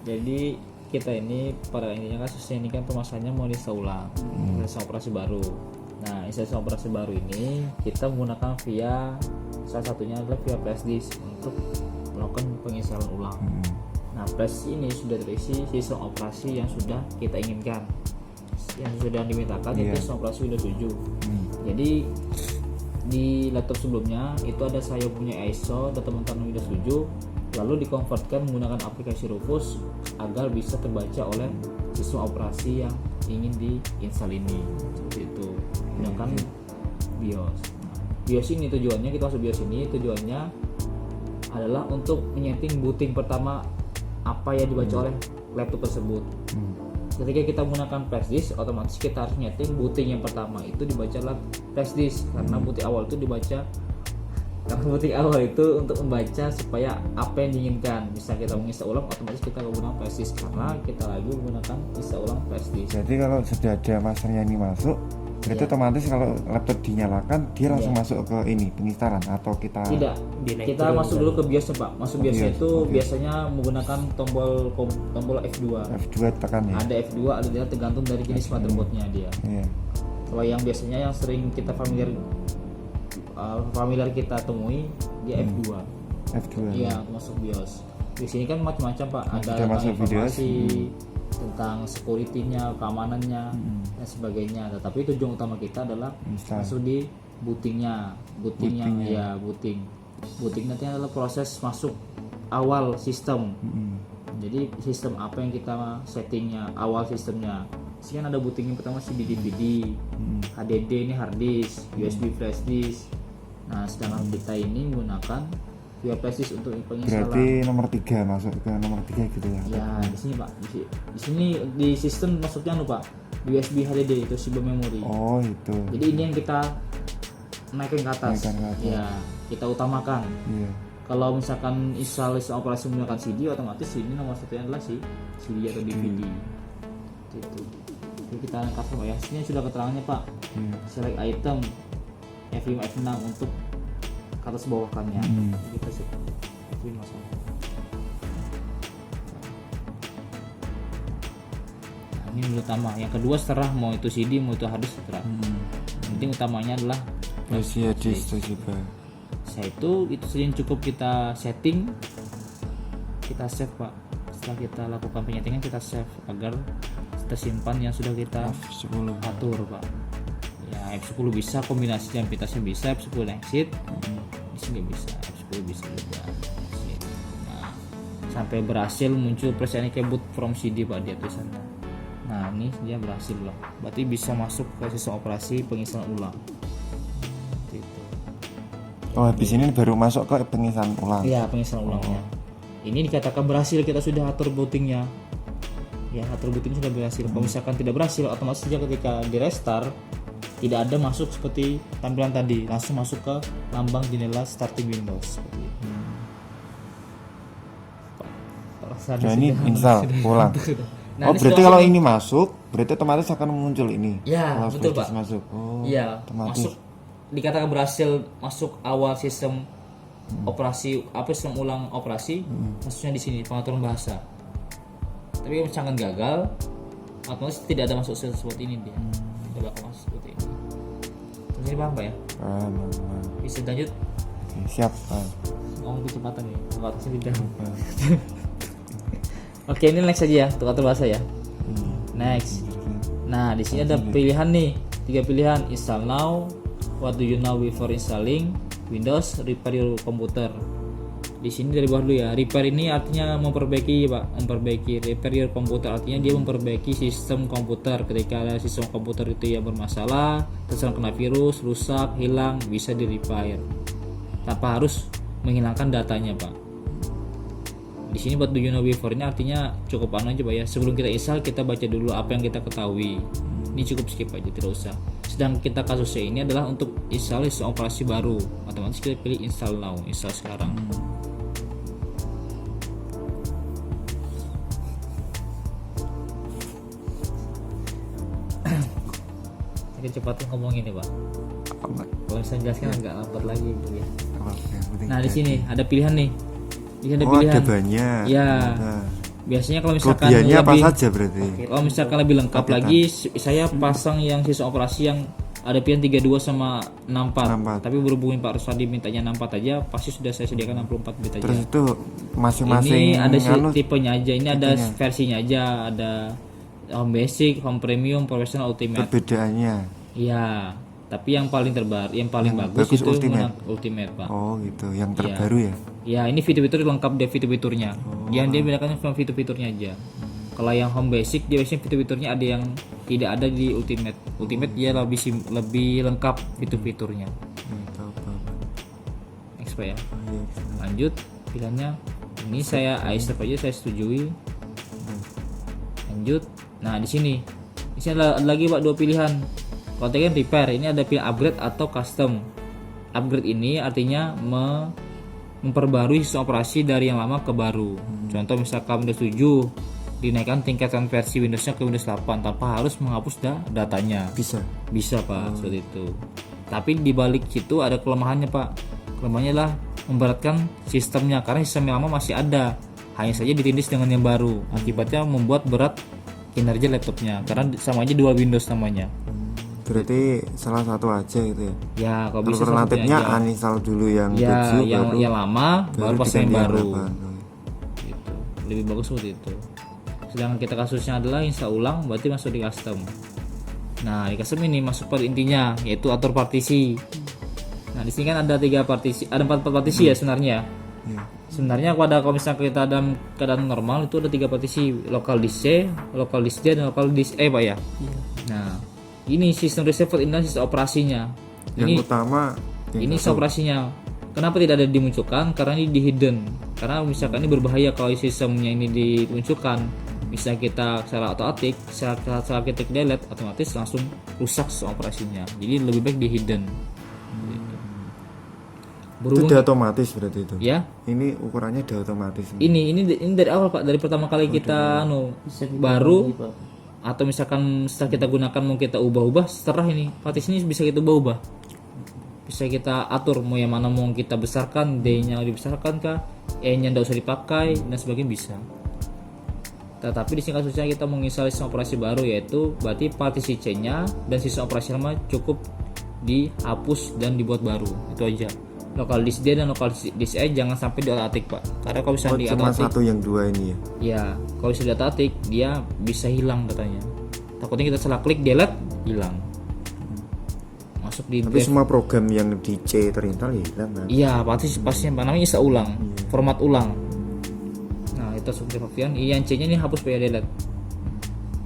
Jadi kita ini pada intinya kasusnya ini kan permasalahannya mau install ulang, install operasi baru. Nah, install operasi baru ini kita menggunakan via salah satunya adalah via flash disk untuk melakukan penginstalan ulang. Nah, flash ini sudah terisi sistem operasi yang sudah kita inginkan, yang sudah dimintakan itu sistem operasi Windows 7. Jadi di laptop sebelumnya itu ada saya punya ISO data teman-teman Windows 7, lalu dikonvertkan menggunakan aplikasi Rufus agar bisa terbaca oleh sistem operasi yang ingin diinstal ini. Seperti itu. Menggunakan BIOS. BIOS ini tujuannya, kita masuk BIOS ini tujuannya adalah untuk menyeting booting pertama apa yang dibaca oleh laptop tersebut. Ketika kita menggunakan flash disk, otomatis kita harus nyeting booting yang pertama itu dibaca oleh flash disk, karena booting awal itu dibaca, karena booting awal itu untuk membaca supaya apa yang diinginkan. Bisa kita menginstal ulang, otomatis kita menggunakan flash disk karena kita lagi menggunakan install ulang flash disk. Jadi kalau sudah ada masternya ini masuk, berarti otomatis kalau laptop dinyalakan dia langsung masuk ke ini penginstalan atau kita tidak, kita masuk dulu ke BIOS Pak. Masuk BIOS itu biasanya menggunakan tombol F2. F2 tekan ya. Ada F2, ada dia tergantung dari jenis motherboardnya dia. Kalau yang biasanya yang sering kita familiar kita temui dia F2. F2. Iya, masuk BIOS. Di sini kan macam-macam Pak. Ada informasi tentang security-nya, keamanannya dan sebagainya. Tetapi tujuan utama kita adalah masuk di bootingnya. Booting nanti adalah proses masuk awal sistem. Jadi sistem apa yang kita settingnya, awal sistemnya. Sini kan ada booting yang pertama CD DVD, HDD ini hard disk, USB flash disk. Nah, sedangkan kita ini menggunakan via flash disk untuk penginstalan. Berarti nomor 3 masuk ke nomor 3 gitu ya. Ya, di sini Pak. Di sini di sistem masuknya Pak. USB HDD itu sumber memori. Oh, itu. Jadi ini yang kita naikkan ke atas. Ya, kita utamakan. Kalau misalkan install operasi menggunakan CD, otomatis ini nomor satunya adalah CD atau DVD. Gitu. Jadi kita angkat Pak ya. Sini sudah keterangannya Pak. Select item F5 F6 untuk ke atas bawahkannya. Kita F5 masalah. Nah, ini dulu utama. Yang kedua setelah mau itu CD mau itu hard disk setelah. Yang penting utamanya adalah masih disk juga. Saya itu saja yang cukup kita setting, kita save Pak. Setelah kita lakukan penyetingan kita save agar kita simpan yang sudah kita F10 atur Pak. Ya F10 bisa, kombinasi identitasnya bisa, F10 exit, di sini bisa, F10 bisa juga. Nah, sampai berhasil muncul presiden boot from CD Pak di tulisannya. Nah ini dia berhasil loh, berarti bisa masuk ke sistem operasi penginstalan ulang. Oh, habis ini baru masuk ke penginstalan ulang. Iya, penginstalan ulangnya. Ini dikatakan berhasil, kita sudah atur bootingnya. Ya, atur booting sudah berhasil. Kalau misalkan tidak berhasil, otomatis saja ketika di restart tidak ada masuk seperti tampilan tadi, langsung masuk ke lambang jendela starting Windows seperti itu. Nah, ini install ulang. Nah, berarti kalau ini masuk, berarti otomatis akan muncul ini. Ya, betul Pak. Masuk. Oh, iya, masuk. Dikatakan berhasil masuk awal sistem operasi, sistem ulang operasi, maksudnya di sini pengaturan bahasa. Tapi kalau misalkan gagal, otomatis tidak ada masuk seperti ini dia. Tidak bakal masuk seperti ini. Terus ini paham Pak ya? Paham. Bisa lanjut? Siap. Ngomong kecepatan nih, batasnya tidak. Oke, ini next aja ya, untuk atur bahasa ya. Next. Nah, di sini ada pilihan nih, 3 pilihan: install now, what do you know before installing, Windows, repair your computer. Di sini dari bawah dulu ya. Repair ini artinya memperbaiki Pak, repair your computer artinya dia memperbaiki sistem komputer. Ketika ada sistem komputer itu yang bermasalah, terserang kena virus, rusak, hilang, bisa di repair tanpa harus menghilangkan datanya Pak. Di sini buat do you know before ini artinya cukup aja Pak ya. Sebelum kita install kita baca dulu apa yang kita ketahui. Ini cukup skip aja, tidak usah. Sedang kita kasusnya ini adalah untuk install sistem operasi baru, otomatis kita pilih install now, install sekarang. Kecepatan ngomongin nih Pak. Kalau saya jelaskan agak lambat lagi ya. Nah di sini ada pilihan nih. Di sini ada pilihan. Ada banyak. Ya. Biasanya kalau misalkan Kelebihannya apa lebih saja berarti? kalau misalkan lebih lengkap lagi, saya pasang yang sistem operasi yang ada pilihan 32 sama 64. 64. Tapi berhubung Pak Rusadi mintanya 64 aja, pasti sudah saya sediakan 64 bit aja. Terus itu masing-masing Ini ada anu, tipenya aja, ini ada versinya aja, ada home basic, home premium, professional, ultimate. perbedaannya. Iya, tapi yang paling terbaru, yang paling bagus, bagus itu ultimate. ultimate, Pak. Oh gitu, yang terbaru ya. Ya, ini fitur-fitur lengkap deh fitur-fiturnya. Dia bedakannya cuma fitur-fiturnya aja. Kalau yang home basic dia biasanya fitur-fiturnya ada yang tidak ada di ultimate. Ultimate dia lebih lengkap fitur-fiturnya. Tahu. Next Pak ya. Iya. Lanjut pilihannya. Ini saya accept aja, saya setujui. Lanjut. Nah, di sini ada lagi Pak dua pilihan. Kalau tadi kan repair, ini ada pilihan upgrade atau custom. Upgrade ini artinya memperbarui sistem operasi dari yang lama ke baru. Contoh misalkan Windows 7 dinaikkan tingkatan versi Windowsnya ke Windows 8 tanpa harus menghapus datanya. Bisa Pak, seperti itu. Tapi di balik situ ada kelemahannya Pak. Kelemahannya adalah memberatkan sistemnya karena sistem yang lama masih ada, hanya saja ditindis dengan yang baru. Akibatnya membuat berat kinerja laptopnya karena sama aja dual Windows namanya. Berarti salah satu aja gitu ya. Ya, kalau bisa Alternatifnya satunya aja. uninstall dulu yang Ya, 7 yang lama baru pasang yang diganti baru. 8. Gitu. Lebih bagus seperti itu. Sedangkan kita kasusnya adalah install ulang, berarti masuk di custom. Nah, di custom ini masuk pada intinya, yaitu atur partisi. Nah, di sini kan ada 3 partisi, ada 4 partisi ya sebenarnya. Iya. Sebenarnya kalau misalnya kita dalam keadaan normal itu ada 3 partisi, local disk C, local disk D, dan local disk E Pak ya. Nah, ini sistem receiver, ini sistem operasinya. Yang utama Ini sistem operasinya. Kenapa tidak ada dimunculkan? Karena ini di hidden. Karena misalkan ini berbahaya kalau sistemnya ini dimunculkan. Misalnya kita salah otomatik, salah kita delete, otomatis langsung rusak sistem operasinya. Jadi lebih baik di hidden. itu udah otomatis berarti itu. Ya. Ini ukurannya udah otomatis. Ini dari awal Pak, dari pertama kali kita baru atau misalkan setelah kita gunakan mau kita ubah-ubah, setelah ini partisi ini bisa kita ubah-ubah. Bisa kita atur mau yang mana mau kita besarkan, D-nya dibesarkan kah, E-nya enggak usah dipakai dan sebagainya bisa. Tetapi di sini kasusnya kita menginstal sistem operasi baru, yaitu berarti partisi C-nya dan sistem operasi lama cukup dihapus dan dibuat baru. Itu aja. Lokal disk D dan lokal disk E jangan sampai diotak-atik Pak. Karena kalau bisa cuma satu yang dua ini ya. Ya, kalau bisa diotak-atik dia bisa hilang datanya. Takutnya kita salah klik delete, hilang. Masuk di Tapi semua program yang di C terinstall ya hilang kan? Iya, pasti namanya bisa ulang, format ulang. Nah, itu seperti Sofian. Yang C-nya ini hapus supaya delete.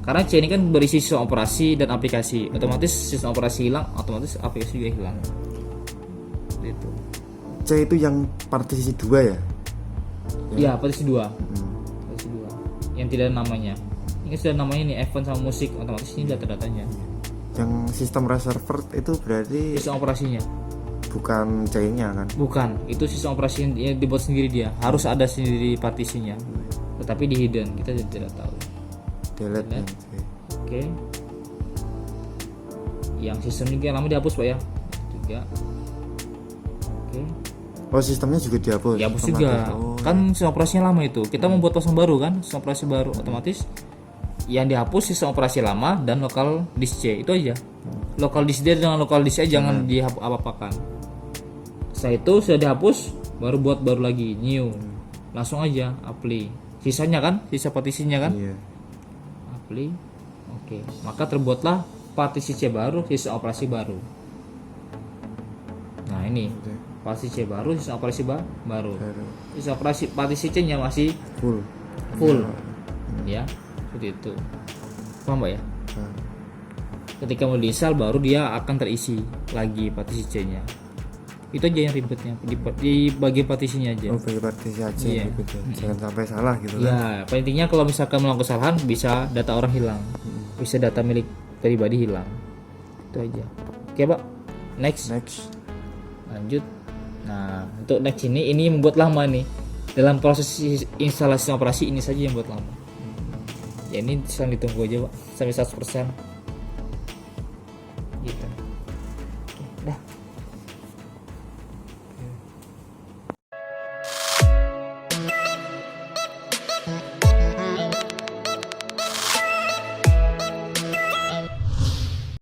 Karena C ini kan berisi sistem operasi dan aplikasi. Otomatis sistem operasi hilang, otomatis aplikasi juga hilang. Gitu. C itu yang partisi 2 ya? Iya, partisi 2. Partisi 2. Yang tidak ada namanya. Ini sudah namanya nih event sama musik, otomatis ini data-datanya. Yang sistem reserver itu berarti Sistem operasinya. bukan C-nya kan? Bukan, itu sistem operasi yang dibuat sendiri dia. Harus ada sendiri partisinya. Tetapi di hidden, kita tidak tahu. Delete yang C. Oke. Yang sistem ini lama dihapus Pak ya. 3. Oke. Oh, sistemnya juga dihapus? Dihapus otomatis. juga. Oh, Kan sistem operasinya lama itu. Kita membuat pasang baru kan, sistem operasi baru, otomatis yang dihapus sistem operasi lama dan lokal disk C, itu aja. Lokal disk D dengan lokal disk E jangan dihapus-apakan. Setelah itu sudah dihapus, baru buat baru lagi, new. Langsung aja apply. Sisanya kan, sisa partisinya kan? Iya. Apply. Oke, maka terbuatlah partisi C baru, sistem operasi baru. Nah, ini partisi C baru, sistem operasi baru. Sistem operasi partisi C-nya masih Full. Ya, seperti itu. Paham Pak ya? Ketika mau diinstal baru dia akan terisi lagi partisi C-nya. Itu aja yang ribetnya di bagian partisinya aja. Oh, bagi partisi aja Iya. gitu. Jangan sampai salah gitu kan. Ya, pada intinya kalau misalkan melakukan kesalahan bisa data orang hilang. Bisa data milik pribadi hilang. Itu aja. Oke, Pak. Next. Lanjut. Nah, untuk next ini membuat lama nih. Dalam proses instalasi operasi ini saja yang buat lama. Ya ini sedang ditunggu aja Pak, sampai 100%.